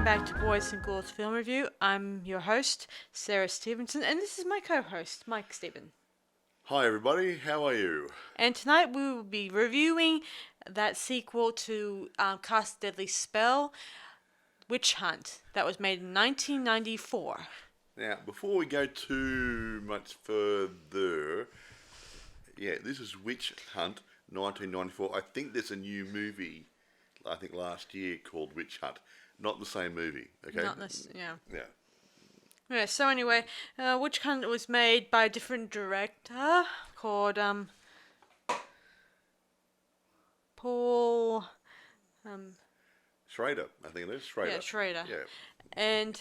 back to Boys and Ghouls Film Review. I'm your host, Sarah Stephenson, and this is my co-host, Mike Stephen. Hi everybody, how are you? And tonight we will be reviewing that sequel to Cast Deadly Spell, Witch Hunt, that was made in 1994. Now, before we go too much further, this is Witch Hunt 1994. I think there's a new movie, I think last year, called Witch Hunt. Not the same movie, okay? Not this, yeah. Yeah. Yeah, so anyway, Witch Hunt was made by a different director called Paul Schrader, I think it is. Schrader. Yeah, Schrader. Yeah. And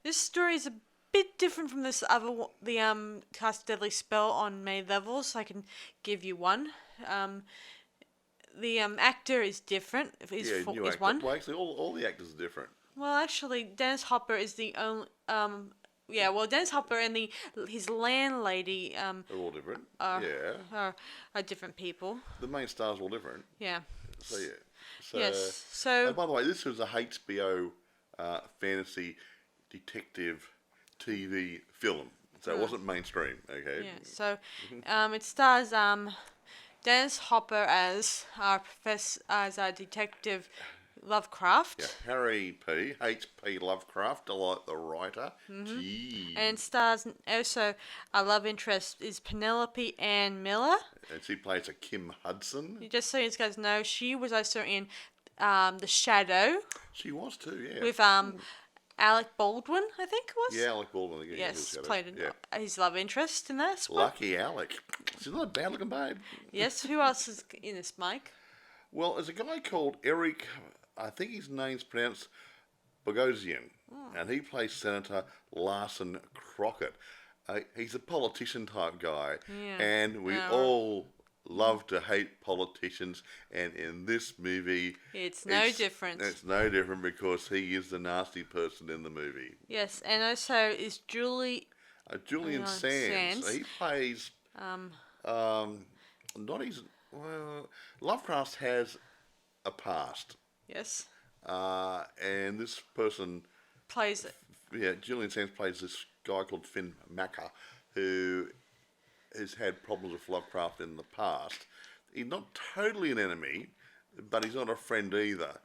this story is a bit different from the Cast Deadly Spell on many levels. I can give you one. The actor is different. Is one. Well, actually, all the actors are different. Well, actually, Dennis Hopper is the only. Dennis Hopper and his landlady. They're all different. Are different people. The main stars are all different. Yeah. So yeah. So, yes. So. By the way, this was a HBO fantasy detective TV film, so it wasn't mainstream. Okay. Yeah. So, it stars Dennis Hopper as our professor, as our detective Lovecraft. Yeah, Harry P. H.P. Lovecraft, like the writer. Gee. And stars also our love interest is Penelope Ann Miller. And she plays a Kim Hudson. Just so you guys know, she was also in The Shadow. She was too, yeah. With Alec Baldwin, I think it was. Yeah, Alec Baldwin again. Yes, played his love interest in this one. Lucky Alec. She's not a bad looking babe. Yes, who else is in this, Mike? Well, there's a guy called Eric, I think his name's pronounced Bogosian, and he plays Senator Larson Crockett. He's a politician type guy, and we all love to hate politicians, and in this movie it's no different. It's no different because he is the nasty person in the movie. Yes, and also is Julian Sands. He plays Lovecraft has a past. Yes. And this person plays it. Yeah, Julian Sands plays this guy called Finn Macker, who has had problems with Lovecraft in the past. He's not totally an enemy, but he's not a friend either.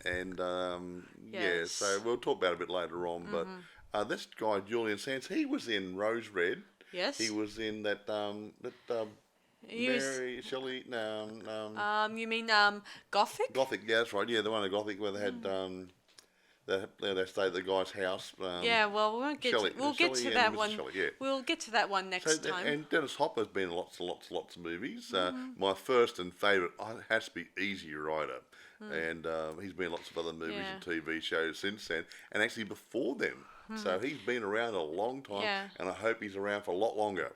And so we'll talk about it a bit later on. But this guy Julian Sands, he was in Rose Red. Yes. He was in that Mary Shelley. You mean Gothic? Gothic, yeah, that's right. Yeah, the one in Gothic where they had they stayed at the guy's house. We'll get to that one. Shelley, yeah. We'll get to that one next time. And Dennis Hopper's been in lots of movies. My first and favourite has to be Easy Rider, and he's been in lots of other movies and TV shows since then, and actually before then. So he's been around a long time, and I hope he's around for a lot longer.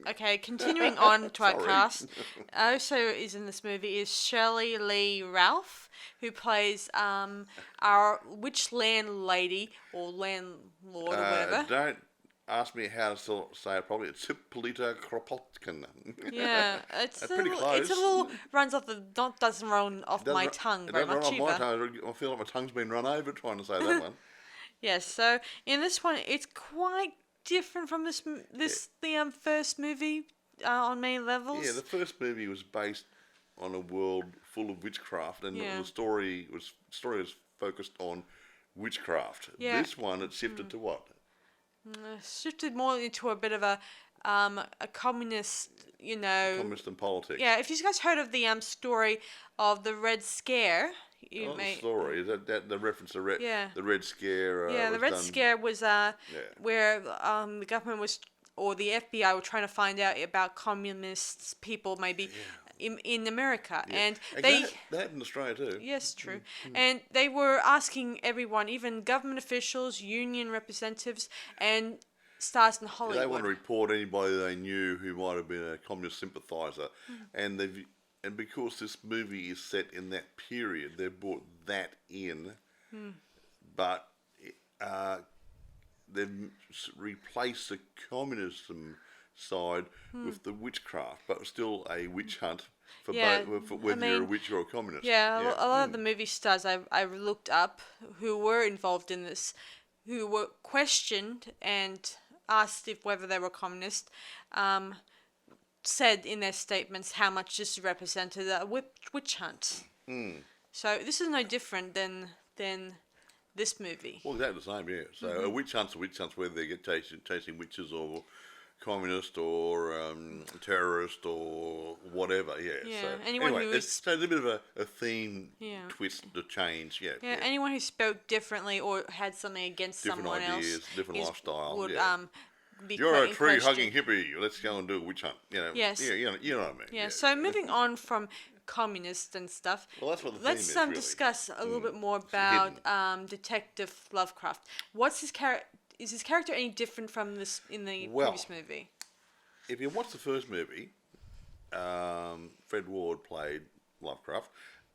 Okay, continuing on to our cast. Also is in this movie is Shelley Lee Ralph, who plays our witch landlady or landlord or whatever. Don't ask me how to say it properly. It's Hippolyta Kropotkin. Yeah, it's pretty close. It's a little doesn't run off my tongue very much either. I feel like my tongue's been run over trying to say that one. Yes, so in this one, it's quite different from the first movie on many levels. Yeah, the first movie was based on a world full of witchcraft, and the story was focused on witchcraft. Yeah. This one, it shifted to what? Shifted more into a bit of a communist, Communist and politics. Yeah, if you guys heard of the story of the Red Scare. The story is that the reference to the Red Scare. The Red Scare was where the government was, or the FBI were trying to find out about communist people maybe in America, and they that in Australia too. Yes, true. And they were asking everyone, even government officials, union representatives, and stars in Hollywood. They want to report anybody they knew who might have been a communist sympathiser, and they've. And because this movie is set in that period, they've brought that in, but they've replaced the communism side with the witchcraft, but still a witch hunt for, Yeah, both, for whether you're a witch or a communist. Yeah, a lot of the movie stars I've looked up who were involved in this, who were questioned and asked if whether they were communist, said in their statements how much this represented a witch hunt. So this is no different than this movie. Well, exactly the same, yeah. So a witch hunt's whether they get chasing witches or communist or terrorist or whatever, yeah. Yeah, So anyone anyway, who it's a bit of a theme Yeah. twist, the change, yeah. Yeah, anyone who spoke differently or had something against Different someone ideas, else different lifestyle, would yeah. be You're a in tree-hugging question. hippie. Let's go and do a witch hunt. You know. Yes. Yeah. You know what I mean. Yeah, so moving on from communists and stuff, Well, that's what the let's theme is, really. discuss a little bit more hidden. about Detective Lovecraft. What's his character? Is his character any different from this in the Well, previous movie? If you watch the first movie, Fred Ward played Lovecraft,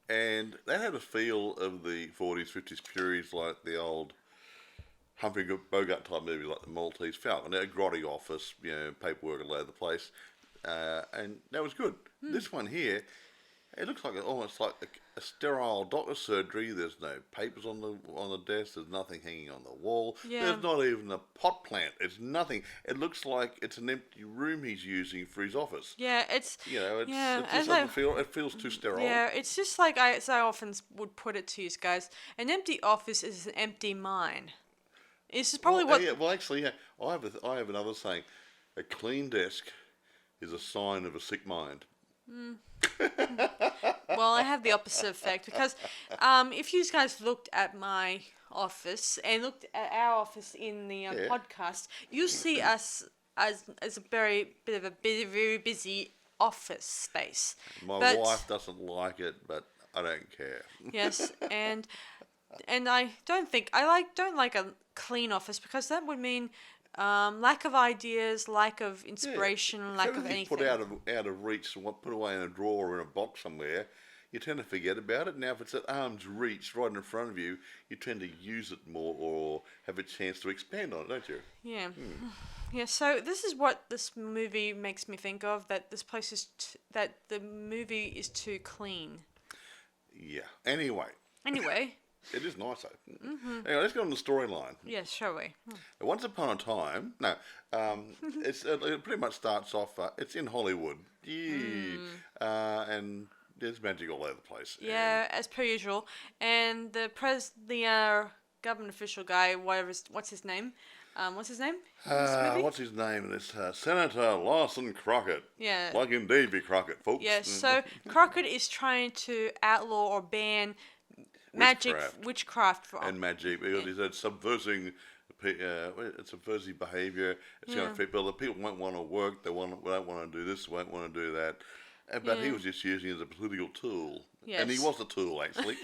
and that had a feel of the 40s, 50s periods, like the old Humphrey Bogart type movies, like the Maltese Falcon. A grotty office, paperwork all over the place, and that was good. This one here, it looks like almost like a sterile doctor's surgery. There's no papers on the desk. There's nothing hanging on the wall. Yeah. There's not even a pot plant. It's nothing. It looks like it's an empty room he's using for his office. Yeah, it's It yeah, just doesn't feel. It feels too sterile. yeah, it's just like as I often would put it to you guys. An empty office is an empty mind. This is probably what. Yeah, well, actually, yeah. I have another saying. A clean desk is a sign of a sick mind. Well, I have the opposite effect because if you guys looked at my office and looked at our office in the podcast, you see us as a very busy office space. My But- wife doesn't like it, but I don't care. Yes, and I don't like a clean office because that would mean lack of ideas, lack of inspiration, lack of Everything's anything. put out of reach and put away in a drawer or in a box somewhere. You tend to forget about it. Now, if it's at arm's reach, right in front of you, you tend to use it more or have a chance to expand on it, don't you? Yeah. Yeah, so this is what this movie makes me think of, that this place is, that the movie is too clean. Yeah. Anyway, Anyway, it is nice though. Anyway, let's go on the storyline. yes, shall we? Once upon a time, it pretty much starts off, it's in Hollywood. Yeah. And there's magic all over the place. Yeah, as per usual. And the government official guy, what's his name? What's his name? in this movie? What's his name? It's Senator Lawson Crockett. Yeah. Like in Davy Crockett, folks. Yeah, so Crockett is trying to outlaw or ban magic, witchcraft. And magic, because it's subversing subversive behaviour. It's going to affect people. The people won't want to work. They don't want to do this. Won't want to do that. But he was just using it as a political tool. Yes. And he was a tool, actually.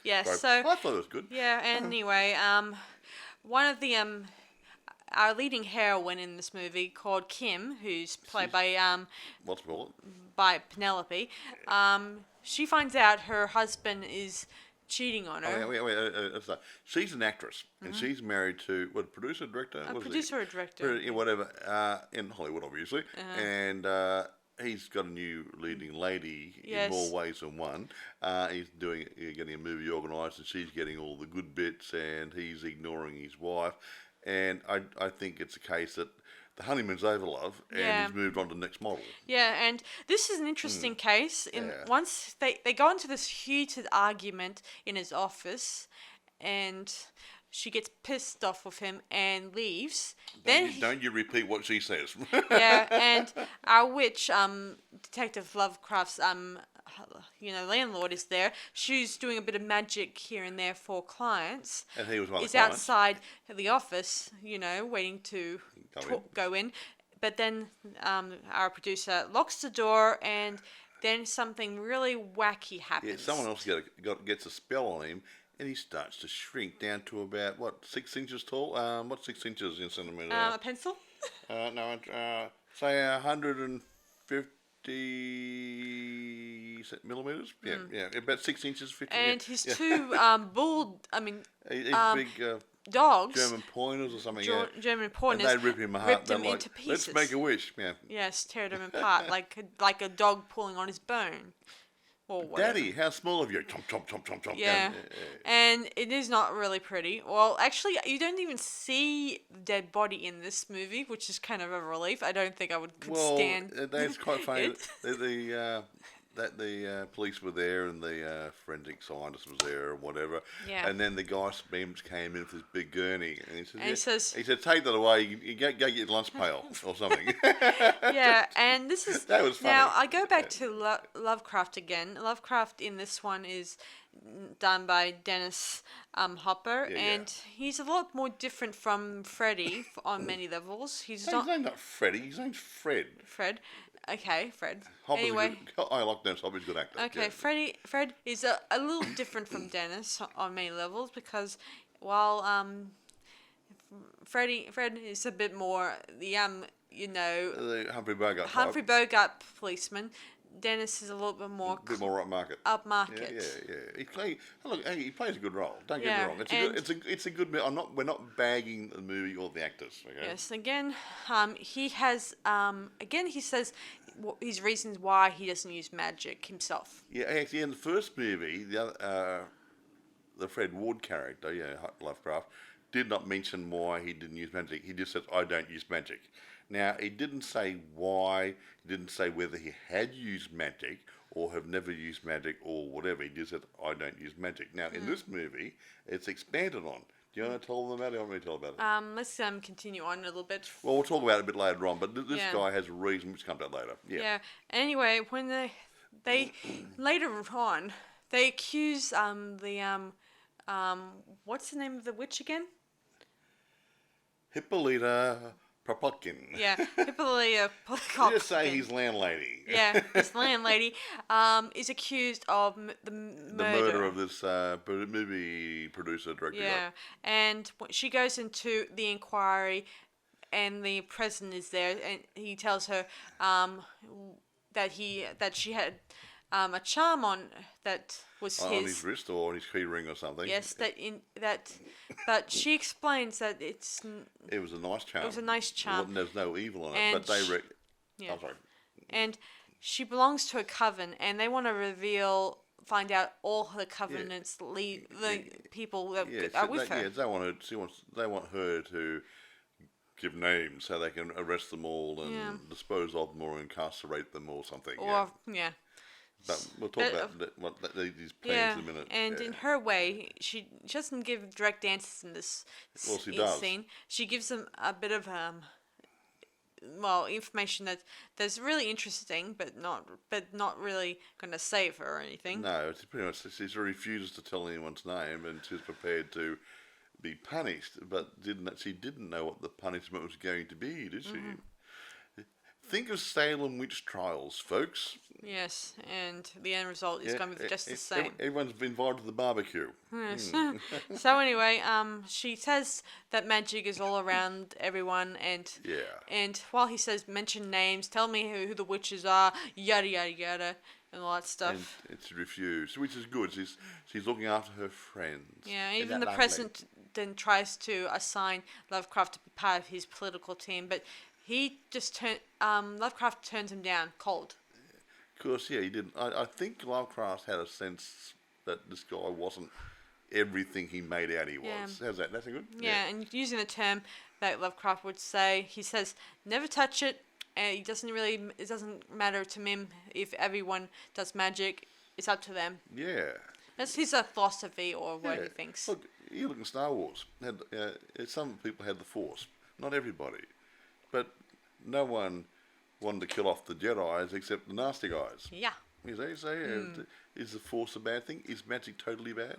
Yeah, So so I thought it was good. yeah. Anyway, one of the our leading heroine in this movie, called Kim, who's played What's it called? by Penelope, she finds out her husband is cheating on her. Oh, wait. She's an actress, and she's married to producer, director? A producer or director. Whatever, in Hollywood, obviously. And he's got a new leading lady Yes. in more ways than one. He's getting a movie organised, and she's getting all the good bits, and he's ignoring his wife. And I think it's a case that the honeymoon's over, love, and Yeah. he's moved on to the next model. Yeah, and this is an interesting case. Once they go into this heated argument in his office, and she gets pissed off with him and leaves. Don't you repeat what she says. Yeah, and our witch, Detective Lovecraft's, landlord is there. She's doing a bit of magic here and there for clients. And he was one of the He's clients. outside the office, waiting to go in. But then our producer locks the door, and then something really wacky happens. Yeah, someone else gets a spell on him, and he starts to shrink down to about, 6 inches tall? What's 6 inches in centimetres? A pencil? Say 150 millimetres? Yeah, about 6 inches. 50. And yeah. he's too bald. I mean, He's big, dogs, German pointers or something. German And pointers, they rip him apart. ripped They're him like, into pieces. let's make a wish. Yeah. Yes, tear them apart like a dog pulling on his bone. Or whatever. Daddy, how small of you? Chomp, chomp, chomp, chomp, chomp. Yeah, and it is not really pretty. Well, actually, you don't even see the dead body in this movie, which is kind of a relief. I don't think I could stand. That's quite funny. it. The police were there and the forensic scientist was there or whatever. Yeah. And then the guy Beams came in with his big gurney and he says, take that away. You go get your lunch pail or something. Yeah, and this is that was funny. Now I go back to Lovecraft again. Lovecraft in this one is done by Dennis Hopper, and he's a lot more different from Freddy on many levels. He's His name's not Freddy. His name's Fred. Fred. Okay, Fred. Hopper's anyway, I like Dennis Hopper. He's a good actor. okay, Yeah. Fred is a little different from Dennis on many levels because while Fred is a bit more the The Humphrey Bogart. Humphrey Bogart policeman. Dennis is a little bit more A bit more upmarket. Upmarket. He plays a good role. Don't get me wrong. It's a good. We're not bagging the movie or the actors. Okay? Yes. Again, he has. Again, he says his reasons why he doesn't use magic himself. Yeah, actually, in the first movie, the Fred Ward character, Lovecraft, did not mention why he didn't use magic. He just said, "I don't use magic." Now, he didn't say why. He didn't say whether he had used magic or have never used magic or whatever. He just said, "I don't use magic." Now, in this movie, it's expanded on. Do you want to tell them about it? I want me to tell about it. Let's continue on a little bit. Well, we'll talk about it a bit later on, but this guy has a reason which comes out later. Yeah. Yeah. Anyway, when they later on they accuse what's the name of the witch again? Hippolyta Propotkin. Yeah, Hippolyta Propotkin. Just say his landlady. Yeah, this landlady is accused of the murder of this movie producer, director. Yeah, and she goes into the inquiry, and the president is there, and he tells her that she had a charm on that was on his wrist or on his key ring or something. Yes, but she explains that it was a nice charm. It was a nice charm. There's no evil in it, but they I'm sorry. And she belongs to a coven, and they want to find out all the covenants, the people that are with her. Yeah, they want her to give names so they can arrest them all and dispose of them or incarcerate them or something. But we'll talk about these plans in a minute. And in her way, she doesn't give direct answers in this scene. She gives them a bit of information that's really interesting, but not really going to save her or anything. No, it's pretty much she refuses to tell anyone's name, and she's prepared to be punished, but she didn't know what the punishment was going to be, did she? Mm-hmm. Think of Salem witch trials, folks. Yes, and the end result is going to be just the same. Everyone's been invited to the barbecue. Yes. So anyway, she says that magic is all around everyone, and while he says mention names, tell me who the witches are, yada yada yada, and all that stuff. And it's refused, which is good. She's looking after her friends. Yeah, even the president then tries to assign Lovecraft to be part of his political team, but he just Lovecraft turns him down cold. Of course, he didn't. I think Lovecraft had a sense that this guy wasn't everything he made out he was. Yeah. How's that? That's good? Yeah, and using the term that Lovecraft would say, he says, never touch it. And it doesn't matter to him if everyone does magic. It's up to them. Yeah. That's his philosophy or what he thinks. Look, you look in Star Wars. Some people had the Force. Not everybody. But no one wanted to kill off the Jedis except the nasty guys. Yeah. You see, is the Force a bad thing? Is magic totally bad?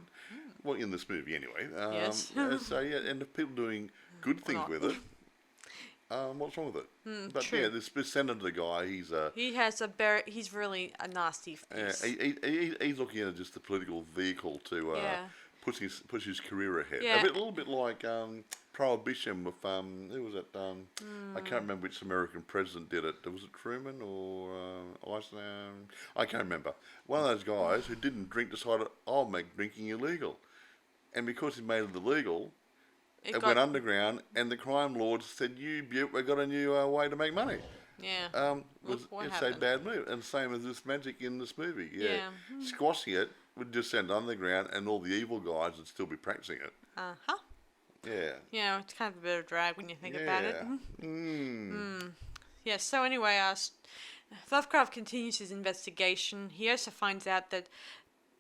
Well, in this movie anyway. Yes. And if people doing good things with it, what's wrong with it? But true. This senator guy, he's really a nasty piece. He's looking at just the political vehicle to push his career ahead. Yeah. A little bit like Prohibition with who was it? I can't remember which American president did it. Was it Truman or Eisenhower? I can't remember. One of those guys who didn't drink decided, I'll make drinking illegal, and because he made it illegal, it went underground, and the crime lords said, "You beaut, we got a new way to make money." Yeah. It's a bad move, and same as this magic in this movie. Yeah. Squashing it would just send underground, and all the evil guys would still be practicing it. Uh-huh. Yeah. Yeah, it's kind of a bit of drag when you think about it. Mm. Yeah, so anyway, Lovecraft continues his investigation. He also finds out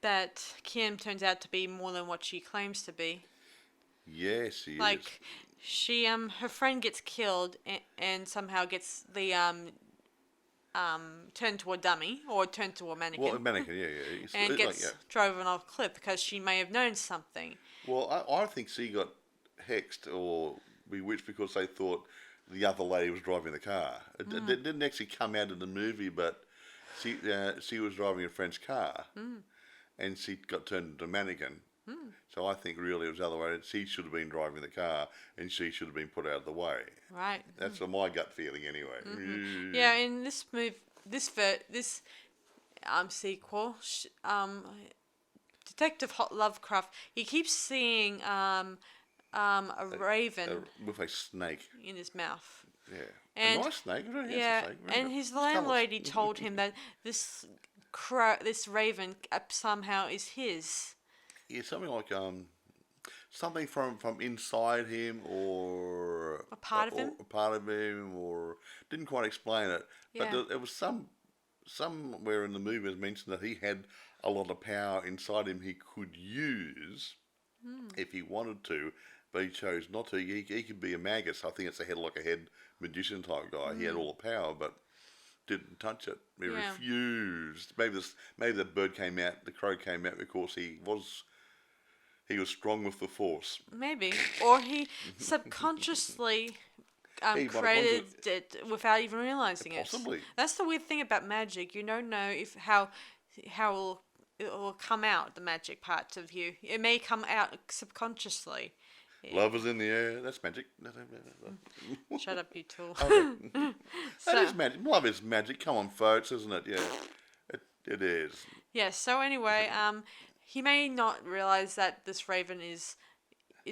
that Kim turns out to be more than what she claims to be. Yes, he is. Like, she, her friend gets killed and somehow gets the, turned to a dummy, or turned to a mannequin. Well, a mannequin, yeah. And gets driven off a cliff because she may have known something. Well, I think she got hexed or bewitched because they thought the other lady was driving the car. It didn't actually come out in the movie, but she was driving a friend's car, and she got turned into a mannequin. So I think really it was the other way. She should have been driving the car, and she should have been put out of the way. Right. That's my gut feeling, anyway. Yeah, in this sequel, Detective Lovecraft, he keeps seeing a raven with a snake in his mouth. Yeah, and a nice snake. Very yeah, snake. And his landlady told him that this raven somehow is his. Yeah, something like something from inside him, or a part of him, or didn't quite explain it. But Yeah. there was somewhere in the movie it mentioned that he had a lot of power inside him he could use if he wanted to, but he chose not to. He could be a magus. I think it's a head magician type guy. He had all the power, but didn't touch it. He refused. Maybe the bird came out, the crow came out because he was strong with the force. Maybe, or he subconsciously created it without even realizing it. Possibly. That's the weird thing about magic. You don't know how it will come out, the magic parts of you. It may come out subconsciously. Love is in the air. That's magic. Shut up, you tool. Okay. That is magic. Love is magic. Come on, folks, isn't it? Yeah, it is. Yeah. So anyway, he may not realize that this raven is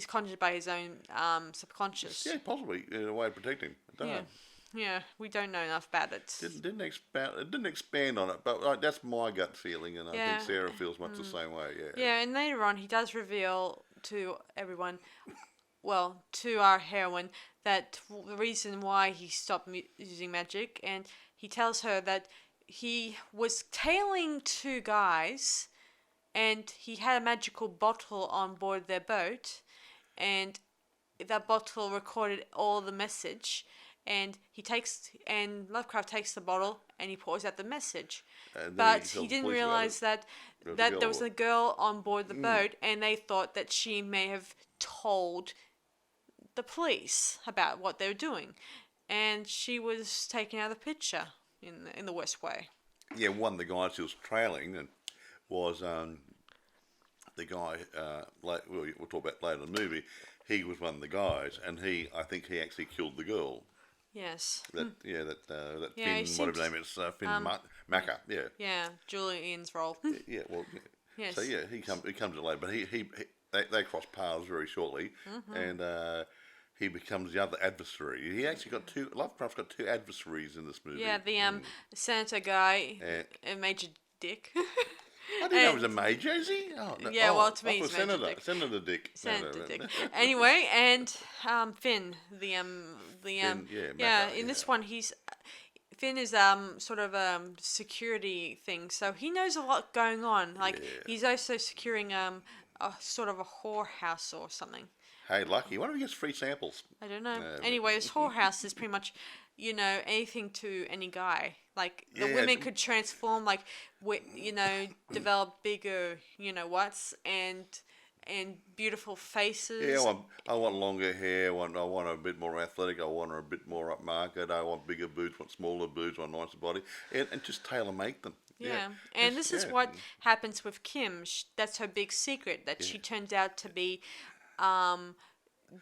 conjured by his own subconscious. Yeah, possibly in a way of protecting. I don't know. Yeah, we don't know enough about it. It didn't expand on it, but that's my gut feeling, and I think Sarah feels much the same way. Yeah. Yeah, and later on, he does reveal to everyone, well, to our heroine, that the reason why he stopped using magic, and he tells her that he was tailing two guys, and he had a magical bottle on board their boat, and that bottle recorded all the message. And Lovecraft takes the bottle and he pours out the message, but he didn't realize that there was a girl on board the boat, and they thought that she may have told the police about what they were doing, and she was taken out of the picture in the worst way. Yeah, one of the guys he was trailing was the guy. We'll talk about later in the movie. He was one of the guys, and I think he actually killed the girl. Yes. That Finn, whatever name is, Finn Macca. Yeah. Yeah, Julian's role. Yeah. Well. Yeah. Yes. So yeah, he comes in later, but they cross paths very shortly, and he becomes the other adversary. He actually Lovecraft's got two adversaries in this movie. Yeah, the senator guy, Major Dick. I didn't know it was a major, is he? Oh, no. Yeah, well, to me, he's Senator Major Dick. Senator Dick. Senator Dick. Anyway, and Finn, in this one, Finn is sort of security thing, so he knows a lot going on. Like he's also securing a sort of a whorehouse or something. Hey, lucky. Why don't we get free samples? I don't know. Anyway, this whorehouse is pretty much, anything to any guy. Like the women could transform, like develop bigger, and beautiful faces. Yeah, I want longer hair. I want a bit more athletic. I want her a bit more upmarket. I want bigger boobs. Want smaller boobs. Want nicer body, and just tailor make them. Yeah, and this is what happens with Kim. That's her big secret, that she turns out to be,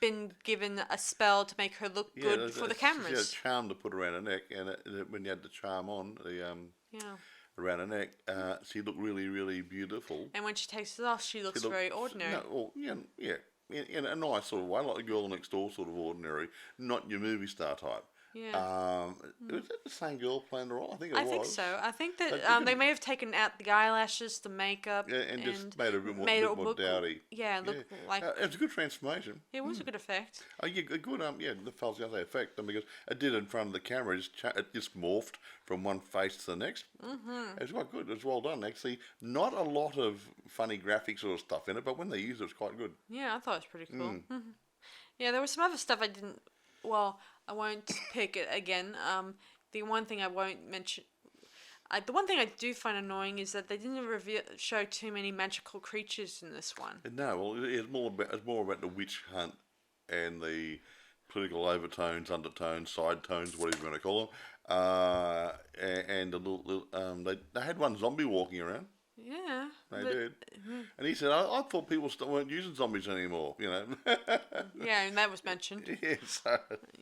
been given a spell to make her look good for the cameras. She had a charm to put around her neck, and when you had the charm on, around her neck, she looked really, really beautiful. And when she takes it off, she looks very ordinary. in a nice sort of way, like the girl next door sort of ordinary, not your movie star type. Yeah. Was that the same girl playing the role? I think it was. I think so. I think that But they may have taken out the eyelashes, the makeup, yeah, and just made it a bit more, made it more look, dowdy. yeah, look like It was a good transformation. it was a good effect. Oh, yeah, a good the fellas got that effect, and because it did in front of the camera, it just morphed from one face to the next. Mm-hmm. It was quite good. It was well done, actually. Not a lot of funny graphics or stuff in it, but when they used it, it was quite good. Yeah, I thought it was pretty cool. Yeah, there was some other stuff I didn't. Well, I won't pick it again. The one thing I won't mention. The one thing I do find annoying is that they didn't show too many magical creatures in this one. No, well, it's more about the witch hunt and the political overtones, undertones, side tones, whatever you want to call them. And the little they had one zombie walking around. Yeah, They did. And he said, I thought people weren't using zombies anymore, Yeah, and that was mentioned.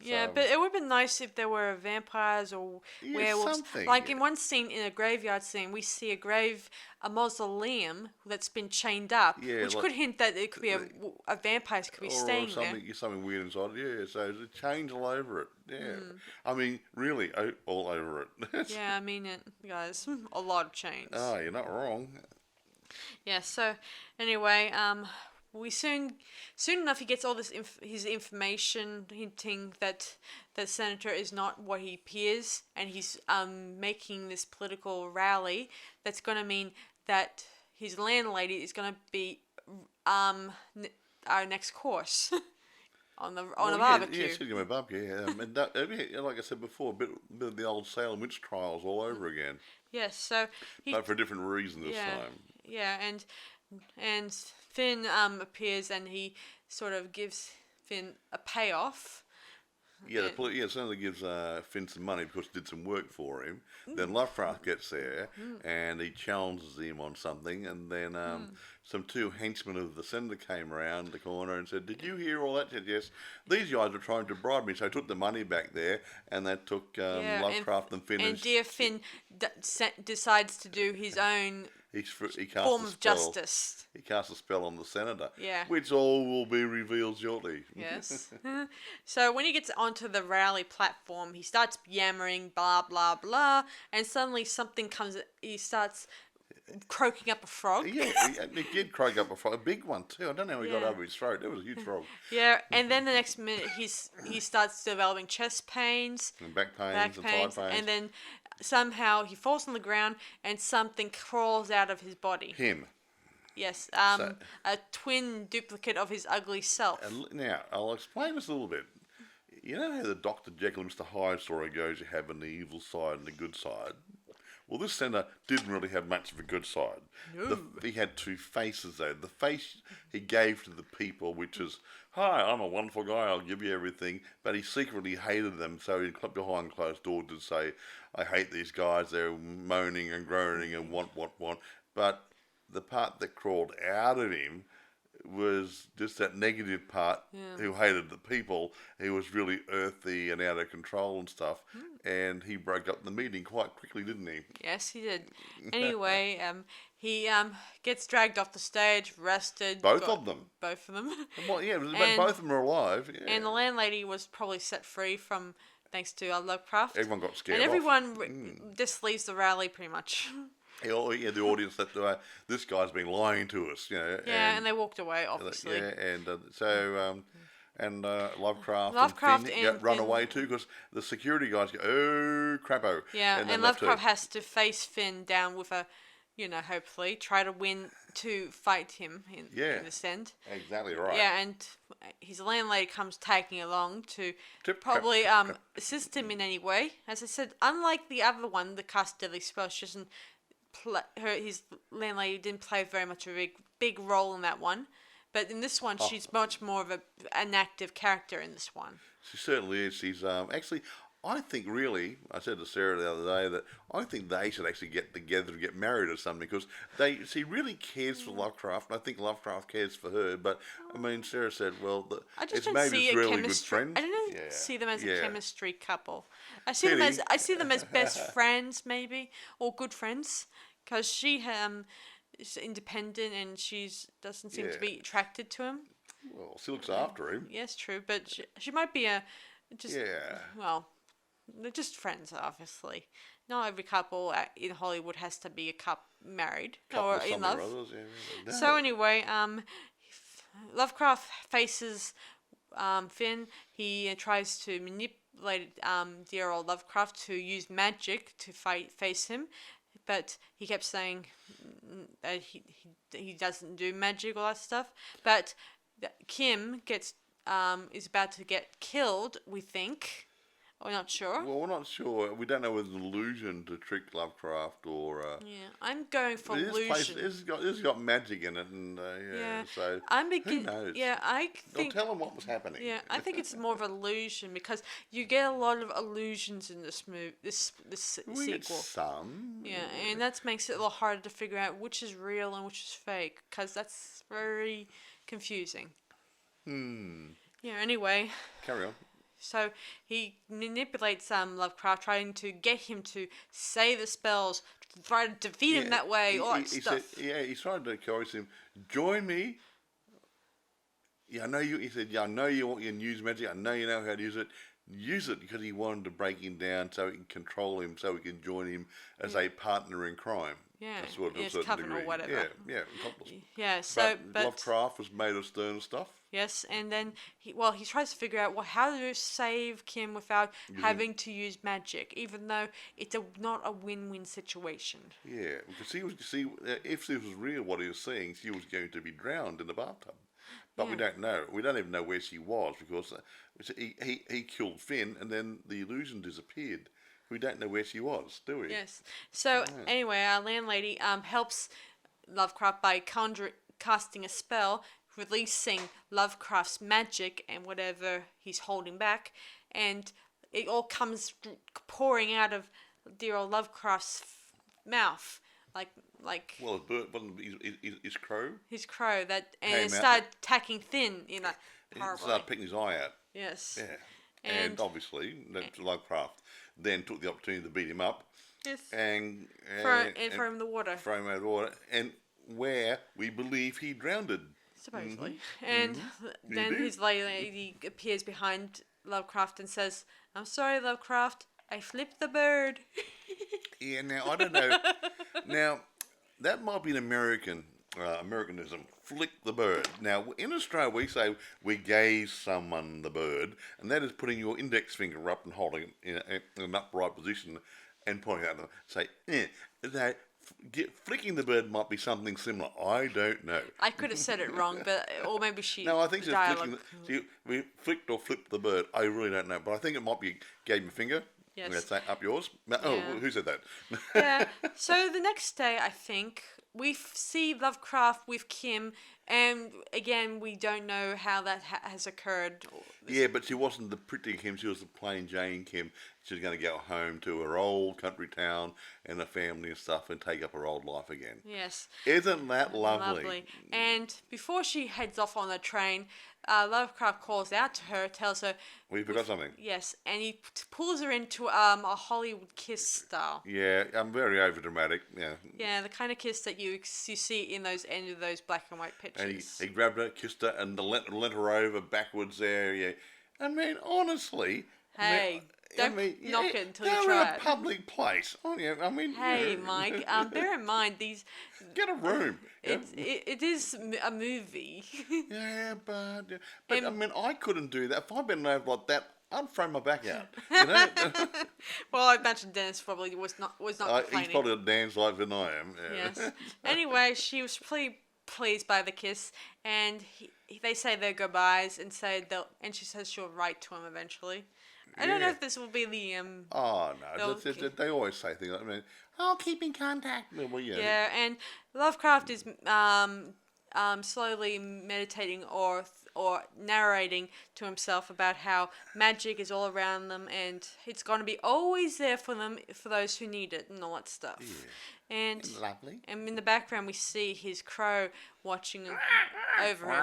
Yeah, But it would have been nice if there were vampires or werewolves. something, Like in one scene, in a graveyard scene, we see a mausoleum that's been chained up, which could hint that it could be a vampire could be staying there. something weird inside it. Yeah, so there's a change all over it. Yeah. I mean, really, all over it. Yeah, I mean it, guys. A lot of change. Oh, you're not wrong. Yeah, so anyway, we soon enough he gets all this his information hinting that the senator is not what he appears, and he's making this political rally that's going to mean that his landlady is going to be our next course on a barbecue. Yeah, sitting on a barbecue. Yeah. And like I said before, a bit of the old Salem witch trials all over again. Yes, so but for a different reason this time. Yeah, and Finn appears and he sort of gives Finn a payoff. Yeah, Senator gives Finn some money because he did some work for him. Then Lovecraft gets there and he challenges him on something. And then some two henchmen of the senator came around the corner and said, "Did you hear all that?" I said, "Yes." These guys were trying to bribe me, so I took the money back there, and they took Lovecraft and Finn. And dear Finn decides to do his own form of justice. He casts a spell on the senator, yeah, which all will be revealed shortly. Yes. So when he gets onto the rally platform, he starts yammering, blah blah blah, and suddenly something comes. He starts croaking up a frog. Yeah, he did croak up a frog, a big one too. I don't know how he got over his throat. That was a huge frog. Yeah, and then the next minute he starts developing chest pains, and back pains, and thigh pains, and then somehow he falls on the ground and something crawls out of his body. Him. Yes, a twin duplicate of his ugly self. Now, I'll explain this a little bit. You know how the Dr. Jekyll and Mr. Hyde story goes, you have an evil side and a good side? Well, this senator didn't really have much of a good side. No. He had two faces, though. The face he gave to the people, which is, "Hi, I'm a wonderful guy, I'll give you everything," but he secretly hated them, so he behind closed doors did say, "I hate these guys, they're moaning and groaning and want. But the part that crawled out of him was just that negative part who hated the people. He was really earthy and out of control and stuff, and he broke up the meeting quite quickly, didn't he? Yes, he did. Anyway, he gets dragged off the stage, arrested. Both of them. Well, yeah, both of them are alive. Yeah. And the landlady was probably set free from, thanks to Lovecraft. Everyone got scared and everyone just leaves the rally pretty much. Yeah, the audience that this guy's been lying to us, Yeah, and they walked away, obviously. Yeah, and Lovecraft and Finn run away too because the security guys go, "Oh, crapo." Yeah, and Lovecraft has to face Finn down with a, hopefully try to win to fight him in this end. Exactly right. Yeah, and his landlady comes tagging along to probably assist him in any way. As I said, unlike the other one, the cast deadly spell, she doesn't. His landlady didn't play very much of a big role in that one, but in this one she's much more of an active character in this one. She certainly is. She's actually, I think really, I said to Sarah the other day that I think they should actually get together to get married or something because she really cares for Lovecraft, and I think Lovecraft cares for her. But I mean, Sarah said, well, it's maybe it's really good friends. I don't see them as a chemistry couple. I see them as best friends maybe, or good friends, because she is independent and she doesn't seem to be attracted to him. Well, she looks after him. Yes, true, but she might be just Yeah. well, they're just friends, obviously. Not every couple in Hollywood has to be married Couple or of in something or love. others. Yeah. So anyway, Lovecraft faces Finn. He tries to manipulate dear old Lovecraft to use magic to face him, but he kept saying that he doesn't do magic, all that stuff. But Kim is about to get killed, we think. We're not sure. Well, we're not sure. We don't know whether it's an illusion to trick Lovecraft or. Yeah, I'm going for This place, illusion. this has got magic in it, and Yeah, so who knows? Yeah, I They'll think. tell them what was happening. Yeah, I think it's more of an illusion because you get a lot of illusions in this movie, this We get sequel. some. Yeah, and that makes it a little harder to figure out which is real and which is fake because that's very confusing. Yeah. Anyway, Carry on. so he manipulates Lovecraft, trying to get him to say the spells, to try to defeat him that way, all that stuff. He's trying to encourage him. Join me. Yeah, I know you. He said, "Yeah, I know you want your use magic. I know you know how to use it. Use it," because he wanted to break him down so he can control him, so he can join him as a partner in crime. Yeah, That's what, to a his certain coven degree. or whatever. Yeah, accomplice. Yeah, so But Lovecraft was made of stern stuff. yes, and then he tries to figure out how to save Kim without having to use magic, even though it's not a win-win situation. Yeah, because if this was real, what he was seeing, she was going to be drowned in the bathtub. But we don't know. We don't even know where she was because he killed Finn, and then the illusion disappeared. We don't know where she was, do we? Yes. So anyway, our landlady helps Lovecraft by casting a spell, releasing Lovecraft's magic and whatever he's holding back, and it all comes pouring out of dear old Lovecraft's mouth, like Well, his crow his crow that, and came it out. started attacking Finn, He horribly. started picking his eye out. Yes. Yeah. And- And obviously, Lovecraft then took the opportunity to beat him up Yes. and Throw him in the water. throw him out of the water, and where we believe he drowned. Supposedly. And then did. his lady appears behind Lovecraft and says, "I'm sorry, Lovecraft, I flipped the bird." Yeah, now I don't know. Now that might be an Americanism. Flick the bird. Now in Australia we say we gave someone the bird, and that is putting your index finger up and holding it in an upright position and pointing at them. Say, flicking the bird might be something similar. I don't know. I could have said it wrong, or maybe she. No, I think the it's dialogue. we flicked or flipped the bird. I really don't know, but I think it might be gave him a finger. Yes. Let's say up yours. Oh, Yeah. who said that? Yeah. So the next day, I think we see Lovecraft with Kim, and again, we don't know how that has occurred. Yeah, but she wasn't the pretty Kim. She was the plain Jane Kim. She was going to go home to her old country town and her family and stuff and take up her old life again. Yes. Isn't that lovely? And before she heads off on the train, Lovecraft calls out to her, tells her, We forgot something. yes, and he pulls her into a Hollywood kiss style. Yeah, I'm very overdramatic. Yeah. Yeah, the kind of kiss that you see in those end of those black and white And pictures. he grabbed her, kissed her, and lent her over backwards there. Yeah. I mean, honestly. Hey, don't knock it until you they're try in a it. public place. Oh, yeah, I mean. Hey, yeah. Mike, bear in mind these. Get a room. Yeah. It is a movie. Yeah, but I mean, I couldn't do that. If I'd been over like that, I'd throw my back out. You know, Well, I imagine Dennis probably was not he's complaining. probably a dance like than I am. Yeah. Yes. Anyway, she was pretty pleased by the kiss, and they say their goodbyes and and she says she'll write to him eventually. I don't know Yeah. if this will be the Oh no, they'll they always say things like, I mean, I'll keep in contact. Well, yeah. Yeah, and Lovecraft is slowly meditating or narrating to himself about how magic is all around them and it's going to be always there for them, for those who need it and all that stuff. Yeah. And Lovely. and in the background we see his crow watching over him.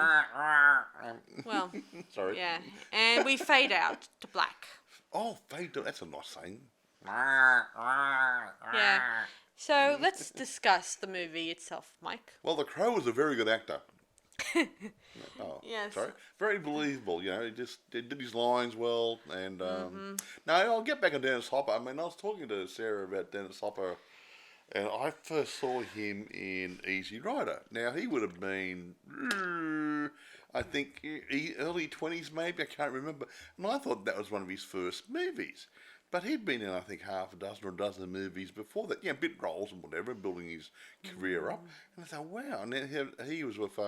Well, Sorry. yeah, and we fade out to black. Oh, that's a nice saying. Yeah. So let's discuss the movie itself, Mike. Well, the Crow was a very good actor. Oh, Yes. sorry. Very believable. You know, he did his lines well, and no, I'll get back on Dennis Hopper. I mean, I was talking to Sarah about Dennis Hopper, and I first saw him in Easy Rider. Now he would have been, I think, early 20s maybe. I can't remember. And I thought that was one of his first movies. But he'd been in, I think, half a dozen or a dozen movies before that. Yeah, bit roles and whatever, building his career up. And I thought, wow. And then he was with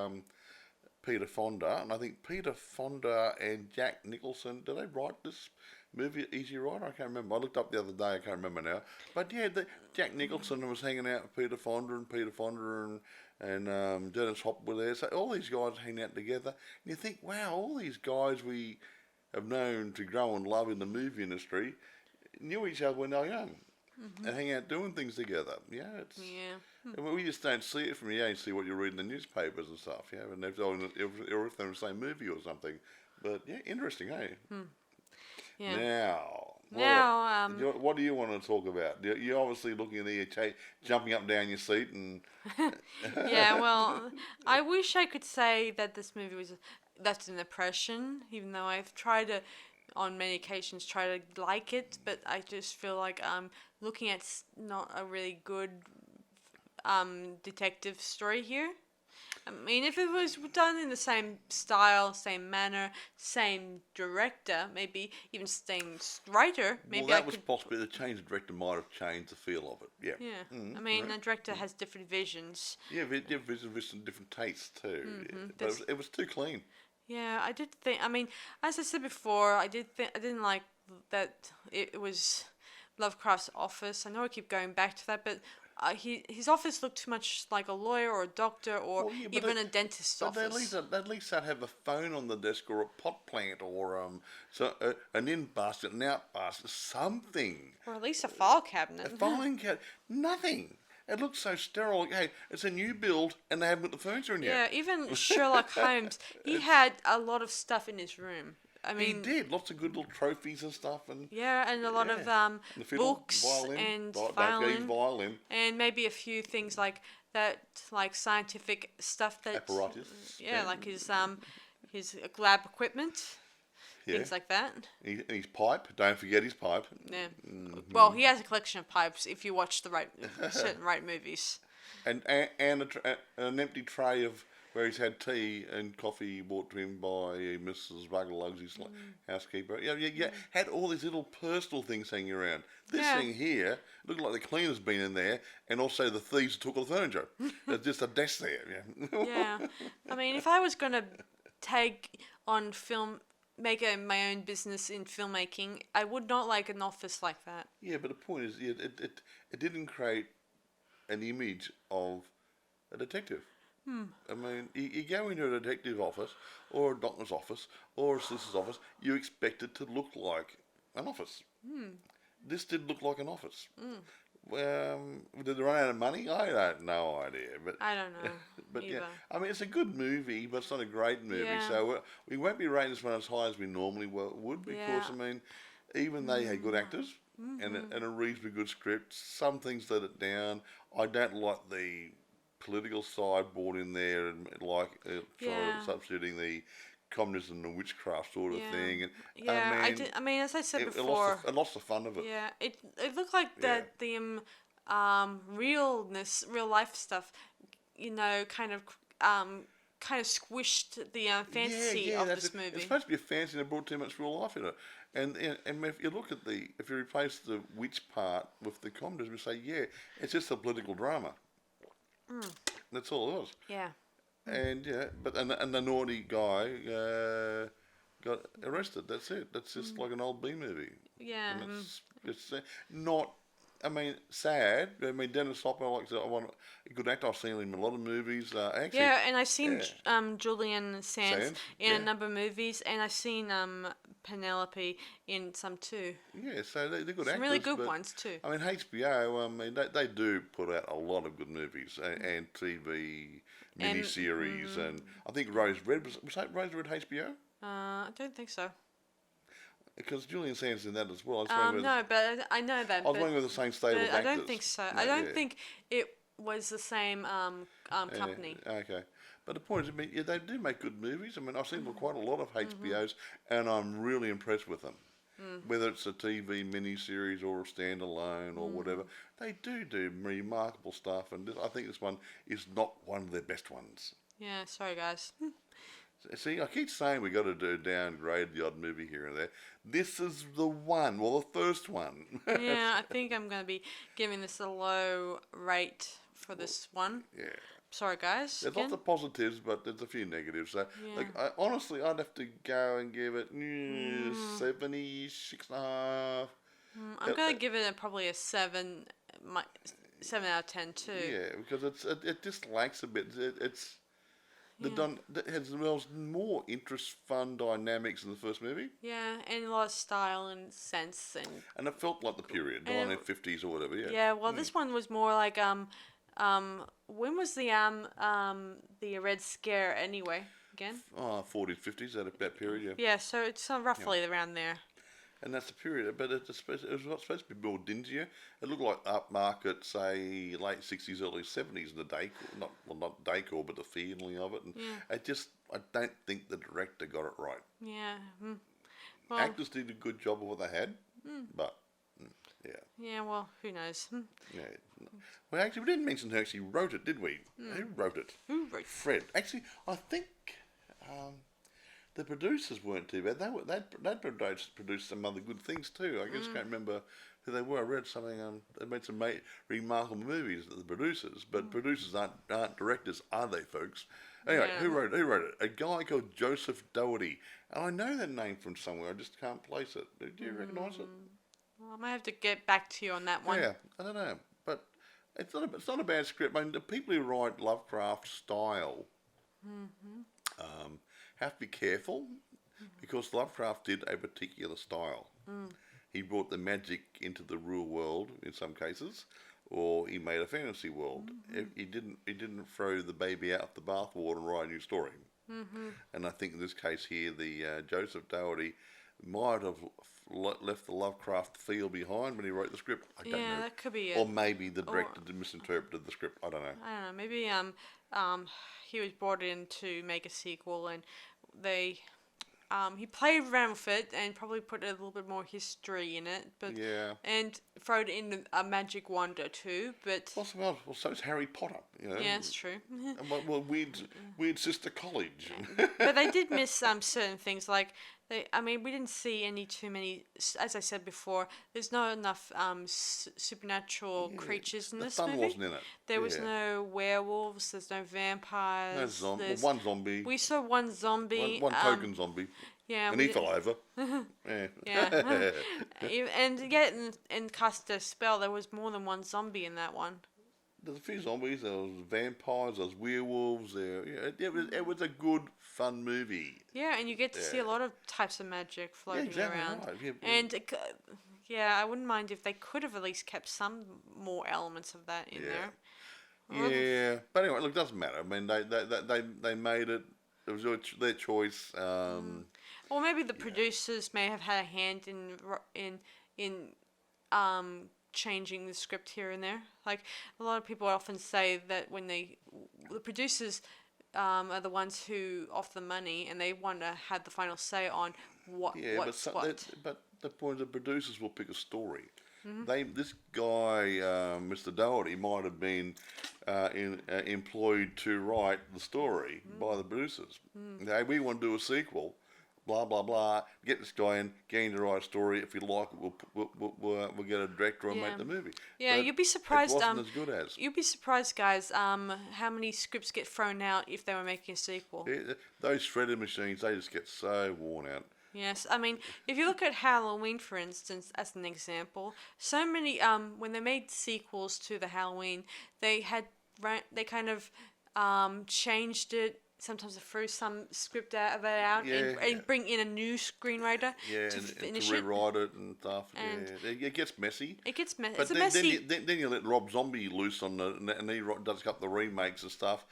Peter Fonda, and I think Peter Fonda and Jack Nicholson, did they write this movie Easy Rider? I can't remember. I looked up the other day, I can't remember now. But yeah, Jack Nicholson was hanging out with Peter Fonda and Dennis Hopper were there. So all these guys hanging out together. And you think, wow, all these guys we have known to grow and love in the movie industry knew each other when they were young. And hang out doing things together. Yeah, we just don't see it from you. You see what you read in the newspapers and stuff. Yeah, and if they're in the same movie or something. But yeah, interesting, hey. Yeah. Now, what do you want to talk about? You're obviously looking at the jumping up and down your seat and. Yeah, well, I wish I could say that this movie that's an impression, even though I've tried to, on many occasions, try to like it, but I just feel like I'm looking at not a really good detective story here. I mean, if it was done in the same style, same manner, same director, maybe even same writer, maybe well, that was possibly the change. The director might have changed the feel of it. Yeah. Yeah. I mean, the director has different visions. Yeah, different tastes too. Yeah. But it was too clean. Yeah, I did think. I mean, as I said before, I didn't like that it was Lovecraft's office. I know I keep going back to that, but his office looked too much like a lawyer or a doctor or even a dentist's office. At least they'd have a phone on the desk or a pot plant or an in basket, an out basket, something. Or at least a file cabinet. A filing cabinet. Nothing. It looks so sterile. Hey, it's a new build and they haven't put the furniture in yet. Yeah, even Sherlock Holmes, he had a lot of stuff in his room. I mean, he did lots of good little trophies and stuff, and and a lot of books and violin, and maybe a few things like that, like scientific stuff that apparatus. Like his lab equipment, things like that. And his pipe. Don't forget his pipe. Yeah. Well, he has a collection of pipes if you watch the certain movies. And an empty tray of. Where he's had tea and coffee brought to him by Mrs. Bugalugs, his housekeeper. Yeah, had all these little personal things hanging around. This thing here looked like the cleaner's been in there, and also the thieves took all the furniture. There's just a desk there. Yeah. Yeah, I mean, if I was gonna take on make my own business in filmmaking, I would not like an office like that. Yeah, but the point is, it didn't create an image of a detective. I mean, you go into a detective office or a doctor's office or a solicitor's office, you expect it to look like an office. This did look like an office. Did they run out of money? I have no idea. But I don't know. But either. Yeah, I mean, it's a good movie, but it's not a great movie. Yeah. So we won't be rating this one as high as we normally would because, I mean, even they had good actors and a reasonably good script. Some things let it down. I don't like the political side brought in there and substituting the communism and witchcraft sort of thing. And, I mean, as I said before, it lost the fun of it. Yeah, it looked like that the real life stuff, kind of squished the fantasy of this movie. It's supposed to be a fantasy and it brought too much real life in it. And if you look at if you replace the witch part with the communism, you say, it's just a political drama. That's all it was. Yeah. And but the naughty guy got arrested. That's it. That's just like an old B movie. Yeah. And it's not. I mean, sad. I mean, Dennis Hopper. I want a good actor. I've seen him in a lot of movies. Actually, and I've seen Julian Sands in a number of movies, and I've seen Penelope in some too. Yeah, so they're good actors. Some really good ones too. I mean, HBO. I mean, they do put out a lot of good movies and TV miniseries, and I think Rose Red was that Rose Red HBO? I don't think so. Because Julian Sands in that as well. No, but I know that. I was wondering with the same stable of actors. I don't think so. I don't think it was the same company. Okay. But the point is, I mean, yeah, they do make good movies. I mean, I've seen quite a lot of HBOs, and I'm really impressed with them. Whether it's a TV miniseries or a standalone or whatever, they do remarkable stuff. And I think this one is not one of their best ones. Yeah, sorry guys. See, I keep saying we got to downgrade the odd movie here and there. This is the one, well, the first one. Yeah, I think I'm going to be giving this a low rate for this one. Yeah. Sorry guys. There's lots of positives, but there's a few negatives. So, honestly, I'd have to go and give it 70, 6.5. I'm going to give it probably a 7, 7 out of 10 too. Yeah, because it just lacks a bit. It has more interest, fun dynamics in the first movie. Yeah, and a lot of style and sense And it felt like the period, 1950s or whatever. Yeah. Yeah, well, this one was more like when was the Red Scare anyway? Again? 40s, 50s, that period. Yeah. Yeah, so it's roughly around there. And that's the period, but it was not supposed to be more dingier. It looked like upmarket, say, late 60s, early 70s in the decor. Not decor, but the feeling of it. And I don't think the director got it right. Yeah. Well, Actors did a good job of what they had, but, yeah. Yeah, well, who knows? Yeah. Well, actually, we didn't mention who actually wrote it, did we? Who wrote it? Who wrote it? Fred. Actually, I think... the producers weren't too bad. They'd produced some other good things too. I just can't remember who they were. I read something. They made some remarkable movies. The producers, but producers aren't directors, are they, folks? Anyway, who wrote it? A guy called Joseph Doherty. And I know that name from somewhere. I just can't place it. Do you recognise it? Well, I might have to get back to you on that one. Yeah, I don't know, but it's not a bad script. I mean, the people who write Lovecraft style. Have to be careful because Lovecraft did a particular style. He brought the magic into the real world in some cases, or he made a fantasy world. He didn't throw the baby out the bathwater and write a new story. And I think in this case here, the Joseph Doherty might have left the Lovecraft feel behind when he wrote the script. I don't know. Yeah, that could be it. Or maybe the director misinterpreted the script. I don't know. I don't know. Maybe he was brought in to make a sequel, and he played around with it and probably put a little bit more history in it, but and throwed in a magic wand or two. But well, so's Harry Potter. You know. Yeah, it's true. And well, weird sister college. But they did miss certain things like. We didn't see too many. As I said before, there's not enough supernatural creatures in this movie. The fun wasn't in it. There was no werewolves. There's no vampires. One zombie. We saw one zombie. One token zombie. Yeah. And he fell over. Yeah. Yeah. And yet, in Cast a Spell, there was more than one zombie in that one. There's a few zombies. There was vampires. There was werewolves. It was a good, fun movie. Yeah, and you get to see a lot of types of magic floating around. Right. And I wouldn't mind if they could have at least kept some more elements of that in there. Yeah, but anyway, look, it doesn't matter. I mean, they made it. It was their choice. Or maybe the producers may have had a hand in changing the script here and there. Like a lot of people often say that when the producers are the ones who offer the money and they want to have the final say on what. But the point is the producers will pick a story. This guy, Mr. Doherty, might have been employed to write the story by the producers. Hey, we want to do a sequel. Blah blah blah. Get this guy in, get him to write a story. If you like it, we'll get a director and make the movie. Yeah, but you'd be surprised. It wasn't as good as. You'd be surprised, guys. How many scripts get thrown out if they were making a sequel? Yeah, those shredded machines, they just get so worn out. Yes, I mean, if you look at Halloween, for instance, as an example, so many when they made sequels to the Halloween, they kind of changed it. Sometimes they threw some script out and bring in a new screenwriter to finish to rewrite it and stuff. And it gets messy. It gets messy. But then you let Rob Zombie loose on and he does a couple of remakes and stuff,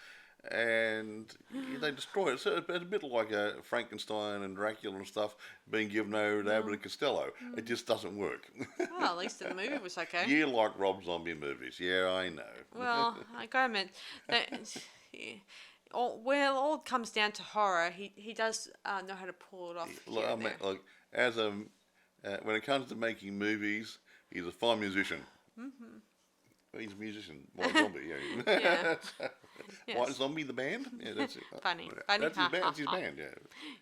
and they destroy it. So it's a bit like Frankenstein and Dracula and stuff being given over to Abbott and Costello. It just doesn't work. Well, at least the movie was okay. You like Rob Zombie movies, yeah, I know. Well, I gotta admit that. all it comes down to horror. He does know how to pull it off. Here I and mean, there. like as a when it comes to making movies, he's a fine musician. He's a musician. White Zombie, yeah. Yeah. White Yes. Zombie, the band. Yeah, that's it. Funny. That's his band. That's his band. Yeah.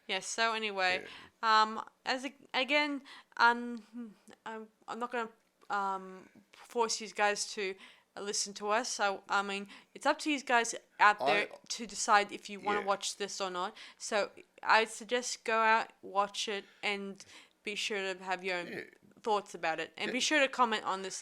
Yes. So anyway, again, I'm not gonna force you guys to listen to us. So I mean, it's up to you guys out there to decide if you want to Yeah. watch this or not. So I suggest go out, watch it, and be sure to have your own thoughts about it, and be sure to comment on this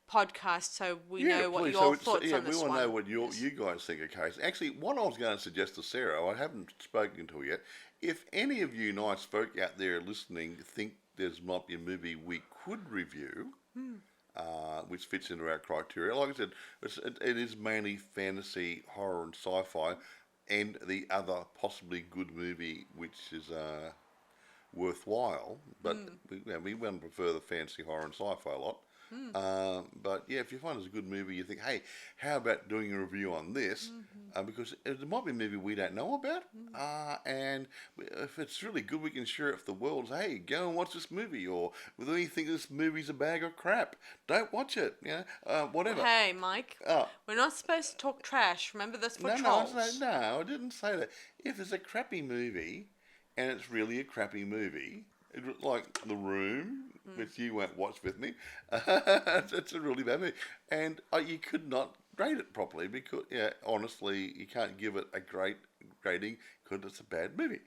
podcast so we know what please. your thoughts on we this want one. to know what you guys think of case. Actually, what I was going to suggest to Sarah, I haven't spoken to her yet. If any of you nice folk out there listening think there's might be a movie we could review, which fits into our criteria, like I said, it is mainly fantasy, horror, and sci-fi, and the other possibly good movie which is worthwhile, but we want to prefer the fantasy, horror, and sci-fi a lot. But yeah, if you find it's a good movie, you think, hey, how about doing a review on this? Because there might be a movie we don't know about, and if it's really good, we can share it with the world. Say, hey, go and watch this movie, or whether you think this movie's a bag of crap, don't watch it. Whatever. Hey, Mike, Oh. we're not supposed to talk trash. Remember this for No, trolls. no, I didn't say that. If it's a crappy movie, and it's really a crappy movie, like The Room, which you won't watch with me, it's a really bad movie, and you could not grade it properly because, honestly, you can't give it a great grading because it's a bad movie.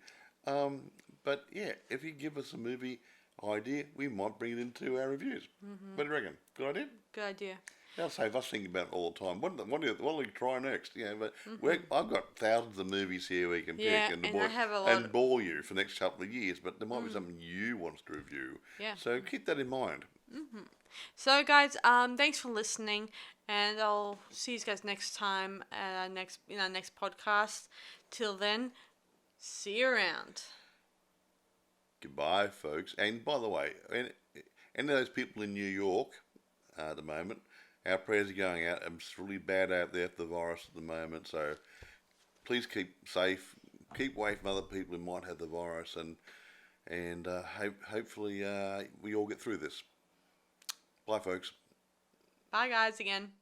But yeah, if you give us a movie idea, we might bring it into our reviews. What do you reckon? Good idea? Good idea. That'll save us thinking about it all the time. What do we try next? But I've got thousands of movies here we can pick and I have a lot bore you for the next couple of years. But there might be something you want us to review. Yeah. So keep that in mind. So, guys, thanks for listening, and I'll see you guys next time at our next podcast. Till then, see you around. Goodbye, folks. And by the way, any of those people in New York at the moment, our prayers are going out. It's really bad out there with the virus at the moment. So please keep safe. Keep away from other people who might have the virus, and hopefully we all get through this. Bye, folks. Bye, guys, again.